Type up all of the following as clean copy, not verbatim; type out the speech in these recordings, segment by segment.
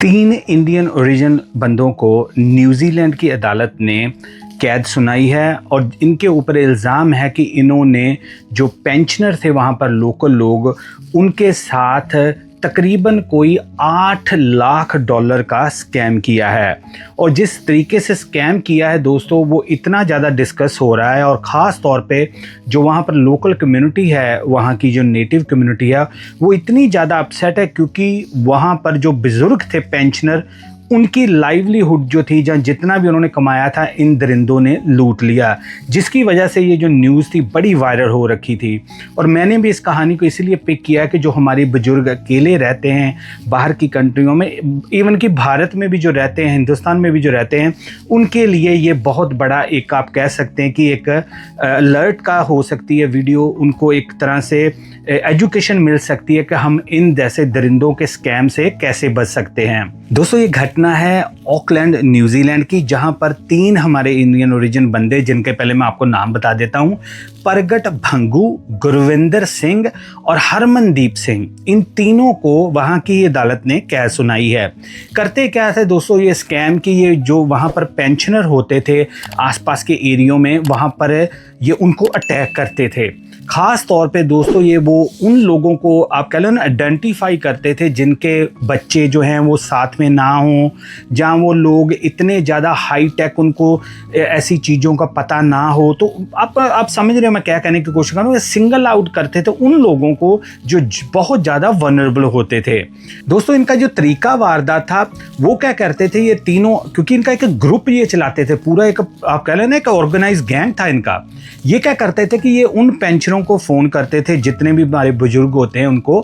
3 Indian origin बंदों को New Zealand की अदालत ने कैद सुनाई है और इनके ऊपर इल्ज़ाम है कि इन्होंने जो पेंशनर थे वहाँ पर लोकल लोग उनके साथ तकरीबन कोई $8 लाख का स्कैम किया है। और जिस तरीके से स्कैम किया है दोस्तों, वो इतना ज़्यादा डिस्कस हो रहा है और ख़ास तौर पे जो वहाँ पर लोकल कम्युनिटी है, वहाँ की जो नेटिव कम्युनिटी है, वो इतनी ज़्यादा अपसेट है क्योंकि वहाँ पर जो बुज़ुर्ग थे पेंशनर, उनकी लाइवलीहुड जो थी, जहाँ जितना भी उन्होंने कमाया था, इन दरिंदों ने लूट लिया, जिसकी वजह से ये जो न्यूज़ थी बड़ी वायरल हो रखी थी। और मैंने भी इस कहानी को इसीलिए पिक किया कि जो हमारे बुजुर्ग अकेले रहते हैं बाहर की कंट्रियों में, इवन कि भारत में भी जो रहते हैं, हिंदुस्तान में भी जो रहते हैं, उनके लिए ये बहुत बड़ा एक आप कह सकते हैं कि एक अलर्ट का हो सकती है वीडियो। उनको एक तरह से एजुकेशन मिल सकती है कि हम इन जैसे दरिंदों के स्कैम से कैसे बच सकते हैं। दोस्तों, ये घटना है ऑकलैंड न्यूजीलैंड की, जहां पर 3 हमारे इंडियन ओरिजिन बंदे, जिनके पहले मैं आपको नाम बता देता हूं, परगट भंगू, गुरविंदर सिंह और हरमनदीप सिंह, इन तीनों को वहां की अदालत ने कैद सुनाई है। करते क्या थे दोस्तों ये स्कैम की, ये जो वहां पर पेंशनर होते थे आसपास के एरियो में, वहां पर ये उनको अटैक करते थे। ख़ास तौर पे दोस्तों ये वो उन लोगों को आप कह लो ना आइडेंटिफाई करते थे जिनके बच्चे जो हैं वो साथ में ना हों, जहाँ वो लोग इतने ज़्यादा हाई टेक, उनको ऐसी चीज़ों का पता ना हो। तो आप समझ रहे हो मैं क्या कहने की कोशिश कर रहा हूँ। सिंगल आउट करते थे उन लोगों को जो बहुत ज़्यादा वनरेबल होते थे। दोस्तों, इनका जो तरीका वारदात था वो क्या करते थे ये तीनों, क्योंकि इनका एक ग्रुप ये चलाते थे, पूरा एक आप कह लेना एक ऑर्गेनाइज गैंग था इनका। ये क्या करते थे कि ये उन पेंशनरों को फ़ोन करते थे, जितने भी हमारे बुजुर्ग होते हैं उनको,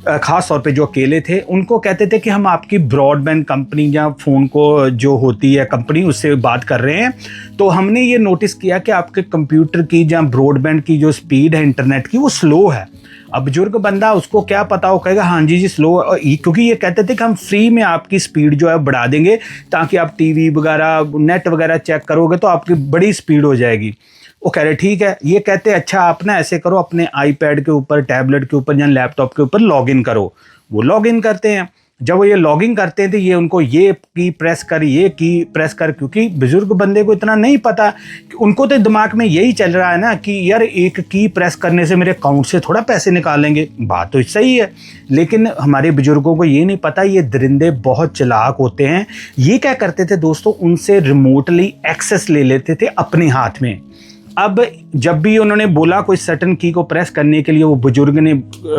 ख़ास तौर पे जो अकेले थे, उनको कहते थे कि हम आपकी ब्रॉडबैंड कंपनी या फ़ोन को जो होती है कंपनी, उससे बात कर रहे हैं। तो हमने ये नोटिस किया कि आपके कंप्यूटर की या ब्रॉडबैंड की जो स्पीड है इंटरनेट की, वो स्लो है। अब बुजुर्ग बंदा, उसको क्या पता, हो कहेगा हाँ जी स्लो, क्योंकि ये कहते थे कि हम फ्री में आपकी स्पीड जो है बढ़ा देंगे ताकि आप टीवी वगैरह नेट वगैरह चेक करोगे तो आपकी बड़ी स्पीड हो जाएगी। वो कह रहे ठीक है। ये कहते अच्छा आप ना ऐसे करो, अपने आईपैड के ऊपर, टैबलेट के ऊपर या लैपटॉप के ऊपर लॉगिन करो। वो लॉगिन करते हैं। जब वो ये लॉगिन करते थे, ये उनको ये की प्रेस कर, ये की प्रेस कर, क्योंकि बुजुर्ग बंदे को इतना नहीं पता, कि उनको तो दिमाग में यही चल रहा है ना कि यार एक की प्रेस करने से मेरे अकाउंट से थोड़ा पैसे निकालेंगे। बात तो सही है, लेकिन हमारे बुजुर्गों को ये नहीं पता ये दरिंदे बहुत चालाक होते हैं। ये क्या करते थे दोस्तों, उनसे रिमोटली एक्सेस ले लेते थे अपने हाथ में। अब जब भी उन्होंने बोला कोई सर्टन की को प्रेस करने के लिए, वो बुजुर्ग ने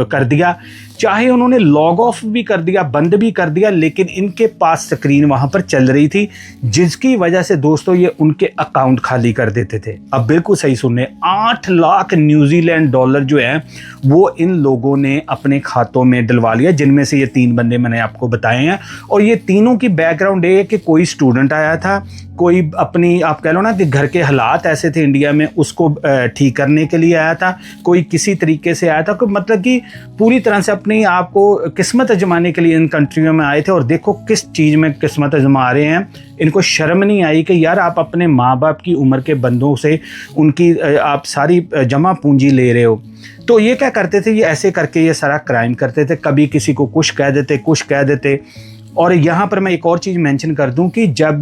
कर दिया, चाहे उन्होंने लॉग ऑफ भी कर दिया, बंद भी कर दिया, लेकिन इनके पास स्क्रीन वहां पर चल रही थी, जिसकी वजह से दोस्तों ये उनके अकाउंट खाली कर देते थे। अब बिल्कुल सही सुनने, $8 लाख न्यूजीलैंड जो है वो इन लोगों ने अपने खातों में डलवा लिया, जिनमें से ये 3 बंदे मैंने आपको बताए हैं। और ये तीनों की बैकग्राउंड ये है कि कोई स्टूडेंट आया था, कोई अपनी आप कह लो ना कि घर के हालात ऐसे थे इंडिया में, उसको ठीक करने के लिए आया था, कोई किसी तरीके से आया था, कोई मतलब कि पूरी तरह से अपनी आपको किस्मत आजमाने के लिए इन कंट्रियों में आए थे। और देखो किस चीज़ में किस्मत आजमा रहे हैं। इनको शर्म नहीं आई कि यार आप अपने माँ बाप की उम्र के बंदों से उनकी आप सारी जमा पूंजी ले रहे हो। तो ये क्या करते थे, ये ऐसे करके ये सारा क्राइम करते थे। कभी किसी को कुछ कह देते, कुछ कह देते। और यहाँ पर मैं एक और चीज़ मेंशन कर दूं कि जब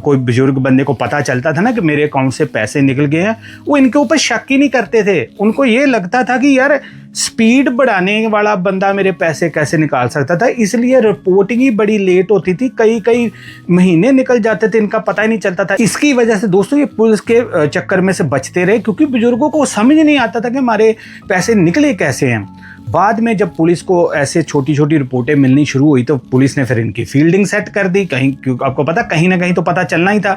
कोई बुजुर्ग बंदे को पता चलता था ना कि मेरे अकाउंट से पैसे निकल गए हैं, वो इनके ऊपर शक ही नहीं करते थे। उनको ये लगता था कि यार स्पीड बढ़ाने वाला बंदा मेरे पैसे कैसे निकाल सकता था, इसलिए रिपोर्टिंग ही बड़ी लेट होती थी, कई महीने निकल जाते थे, इनका पता ही नहीं चलता था। इसकी वजह से दोस्तों ये पुलिस के चक्कर में से बचते रहे, क्योंकि बुजुर्गों को समझ नहीं आता था कि हमारे पैसे निकले कैसे हैं। बाद में जब पुलिस को ऐसे छोटी छोटी रिपोर्टें मिलनी शुरू हुई तो पुलिस ने फिर इनकी फील्डिंग सेट कर दी, कहीं, क्योंकि आपको पता कहीं ना कहीं तो पता चलना ही था।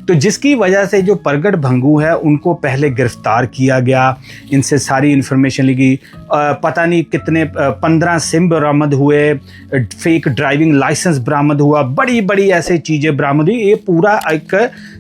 तो जिसकी वजह से जो परगट भंगू है उनको पहले गिरफ्तार किया गया, इनसे सारी इन्फॉर्मेशन ली, पता नहीं कितने 15 सिम बरामद हुए, फेक ड्राइविंग लाइसेंस बरामद हुआ, बड़ी बड़ी ऐसी चीज़ें बरामद हुई। ये पूरा एक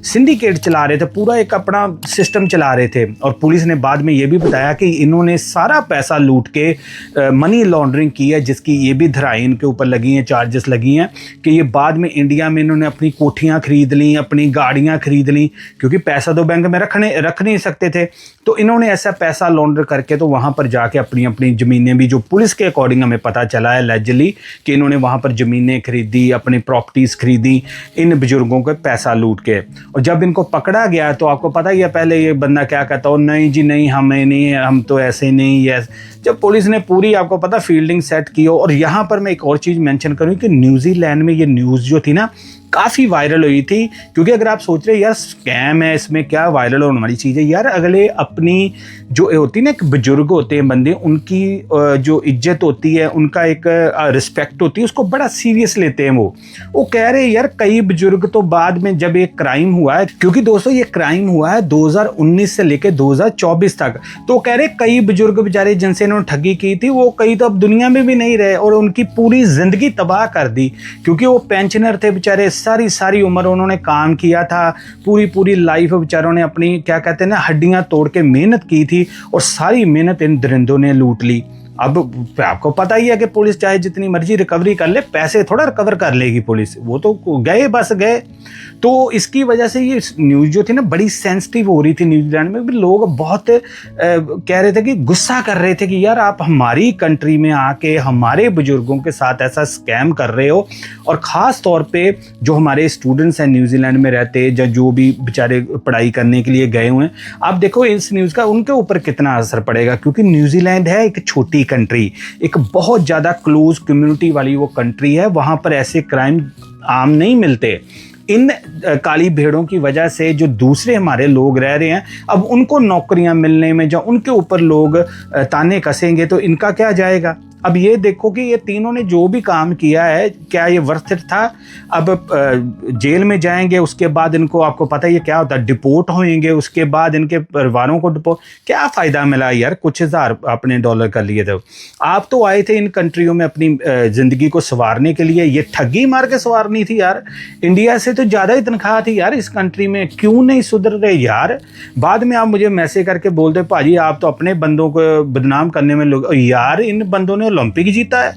सिंडिकेट चला रहे थे, पूरा एक अपना सिस्टम चला रहे थे। और पुलिस ने बाद में ये भी बताया कि इन्होंने सारा पैसा लूट के मनी लॉन्ड्रिंग की है, जिसकी ये भी धराई इनके ऊपर लगी हैं, चार्जेस लगी हैं कि ये बाद में इंडिया में इन्होंने अपनी कोठियाँ खरीद ली, अपनी गाड़ियाँ खरीद ली, क्योंकि पैसा तो बैंक में रख नहीं सकते थे। तो इन्होंने ऐसा पैसा लॉन्ड्र करके तो वहाँ पर जाके अपनी अपनी ज़मीनें भी, जो पुलिस के अकॉर्डिंग हमें पता चला है लेजली, कि इन्होंने वहाँ पर ज़मीनें खरीदी, अपनी प्रॉपर्टीज़ खरीदी इन बुजुर्गों के पैसा लूट के। और जब इनको पकड़ा गया तो आपको पता ही है पहले ये बंदा क्या कहता हो, नहीं जी नहीं, हमें नहीं, हम तो ऐसे नहीं है। जब पुलिस ने पूरी आपको पता फील्डिंग सेट की हो। और यहाँ पर मैं एक और चीज़ मेंशन करूँ कि न्यूजीलैंड में ये न्यूज़ जो थी ना काफ़ी वायरल हुई थी, क्योंकि अगर आप सोच रहे यार स्कैम है, इसमें क्या वायरल होने वाली चीज़ है यार, अगले अपनी जो होती है ना, एक बुजुर्ग होते हैं बंदे, उनकी जो इज्जत होती है, उनका एक रिस्पेक्ट होती है, उसको बड़ा सीरियस लेते हैं। वो कह रहे हैं यार कई बुजुर्ग तो बाद में जब एक क्राइम हुआ है, क्योंकि दोस्तों ये क्राइम हुआ है 2019 से लेकर 2024 तक, तो कह रहे कई बुजुर्ग बेचारे जिनसे इन्होंने ठगी की थी वो कई तो अब दुनिया में भी नहीं रहे, और उनकी पूरी ज़िंदगी तबाह कर दी, क्योंकि वो पेंशनर थे बेचारे, सारी उम्र उन्होंने काम किया था, पूरी लाइफ बेचारों ने अपनी क्या कहते हैं ना हड्डियां तोड़ के मेहनत की थी, और सारी मेहनत इन दरिंदों ने लूट ली। अब आपको पता ही है कि पुलिस चाहे जितनी मर्जी रिकवरी कर ले, पैसे थोड़ा रिकवर कर लेगी पुलिस, वो तो गए बस गए। तो इसकी वजह से ये न्यूज़ जो थी ना बड़ी सेंसिटिव हो रही थी न्यूजीलैंड में। लोग बहुत कह रहे थे कि गुस्सा कर रहे थे कि यार आप हमारी कंट्री में आके हमारे बुजुर्गों के साथ ऐसा स्कैम कर रहे हो। और ख़ास तौर पे जो हमारे स्टूडेंट्स हैं न्यूजीलैंड में रहते, जो भी बेचारे पढ़ाई करने के लिए गए हुए हैं, आप देखो इस न्यूज़ का उनके ऊपर कितना असर पड़ेगा, क्योंकि न्यूजीलैंड है एक छोटी कंट्री, एक बहुत ज़्यादा क्लोज कम्युनिटी वाली वो कंट्री है, वहाँ पर ऐसे क्राइम आम नहीं मिलते। इन काली भेड़ों की वजह से जो दूसरे हमारे लोग रह रहे हैं, अब उनको नौकरियां मिलने में जो उनके ऊपर लोग ताने कसेंगे तो इनका क्या जाएगा। अब ये देखो कि ये तीनों ने जो भी काम किया है, क्या ये वर्थ इट था। अब जेल में जाएंगे, उसके बाद इनको आपको पता ही है क्या होता है, डिपोर्ट होएंगे, उसके बाद इनके परिवारों को डिपोर्ट, क्या फ़ायदा मिला यार, कुछ हज़ार अपने डॉलर कर लिए थे। आप तो आए थे इन कंट्रियों में अपनी ज़िंदगी को संवारने के लिए, ये ठगी मार के संवारनी थी यार। इंडिया से तो ज़्यादा ही तनख्वाह थी यार इस कंट्री में, क्यों नहीं सुधर रहे यार। बाद में आप मुझे मैसेज करके बोलते भाजी आप तो अपने बंदों को बदनाम करने में लोग, यार इन बंदों ने ओलंपिक जीता है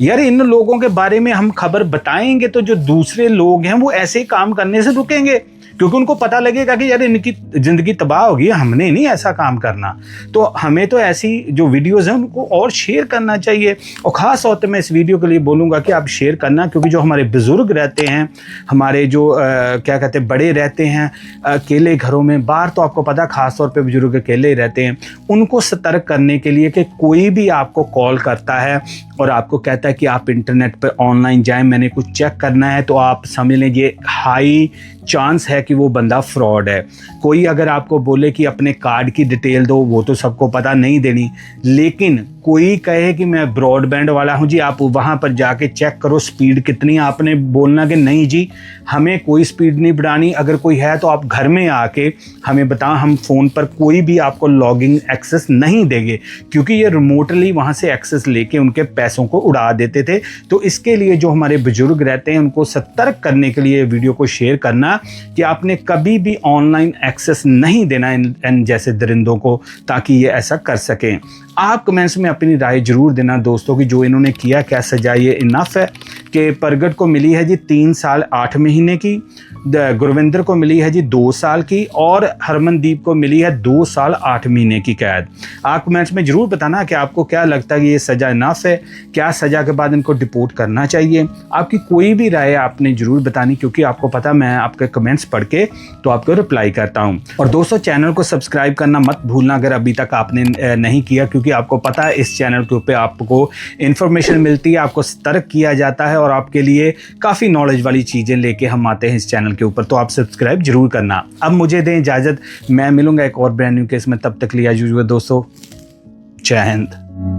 यार। इन लोगों के बारे में हम खबर बताएंगे तो जो दूसरे लोग हैं वो ऐसे काम करने से रुकेंगे, क्योंकि उनको पता लगेगा कि यार इनकी ज़िंदगी तबाह होगी, हमने नहीं ऐसा काम करना। तो हमें तो ऐसी जो वीडियोज़ हैं उनको और शेयर करना चाहिए। और ख़ास तौर पे मैं इस वीडियो के लिए बोलूँगा कि आप शेयर करना, क्योंकि जो हमारे बुज़ुर्ग रहते हैं, हमारे जो क्या कहते हैं बड़े रहते हैं अकेले घरों में, बाहर तो आपको पता ख़ास तौर पे बुज़ुर्ग अकेले रहते हैं, उनको सतर्क करने के लिए कि कोई भी आपको कॉल करता है और आपको कहता है कि आप इंटरनेट पर ऑनलाइन जाएँ, मैंने कुछ चेक करना है, तो आप समझ लीजिए हाई चांस है कि वो बंदा फ्रॉड है। कोई अगर आपको बोले कि अपने कार्ड की डिटेल दो, वो तो सबको पता नहीं देनी, लेकिन कोई कहे कि मैं ब्रॉडबैंड वाला हूँ जी, आप वहाँ पर जाके चेक करो स्पीड कितनी, आपने बोलना कि नहीं जी हमें कोई स्पीड नहीं बढ़ानी, अगर कोई है तो आप घर में आके हमें बताओ, हम फ़ोन पर कोई भी आपको लॉगिंग एक्सेस नहीं देंगे, क्योंकि ये रिमोटली वहाँ से एक्सेस लेके उनके पैसों को उड़ा देते थे। तो इसके लिए जो हमारे बुजुर्ग रहते हैं उनको सतर्क करने के लिए वीडियो को शेयर करना कि आपने कभी भी ऑनलाइन एक्सेस नहीं देना इन जैसे दरिंदों को, ताकि ये ऐसा कर सकें। आप कमेंट्स में अपनी राय जरूर देना दोस्तों कि जो इन्होंने किया क्या सजा ये इनफ है। कि परगट को मिली है जी 3 साल 8 महीने की, गुरविंदर को मिली है जी 2 साल की, और हरमनदीप को मिली है 2 साल 8 महीने की कैद। आप कमेंट्स में ज़रूर बताना कि आपको क्या लगता है कि ये सज़ा इनफ है, क्या सज़ा के बाद इनको डिपोर्ट करना चाहिए। आपकी कोई भी राय आपने ज़रूर बतानी, क्योंकि आपको पता मैं आपके कमेंट्स पढ़ के तो आपको रिप्लाई करता हूँ। और दोस्तों चैनल को सब्सक्राइब करना मत भूलना अगर अभी तक आपने नहीं किया, क्योंकि आपको पता है इस चैनल के ऊपर आपको इन्फॉर्मेशन मिलती है, आपको सतर्क किया जाता है, और आपके लिए काफ़ी नॉलेज वाली चीज़ें लेके हम आते हैं इस चैनल के ऊपर। तो आप सब्सक्राइब जरूर करना। अब मुझे दें इजाज़त, मैं मिलूंगा एक और ब्रांड न्यू केस में, तब तक लिया दोस्तों, जय हिंद।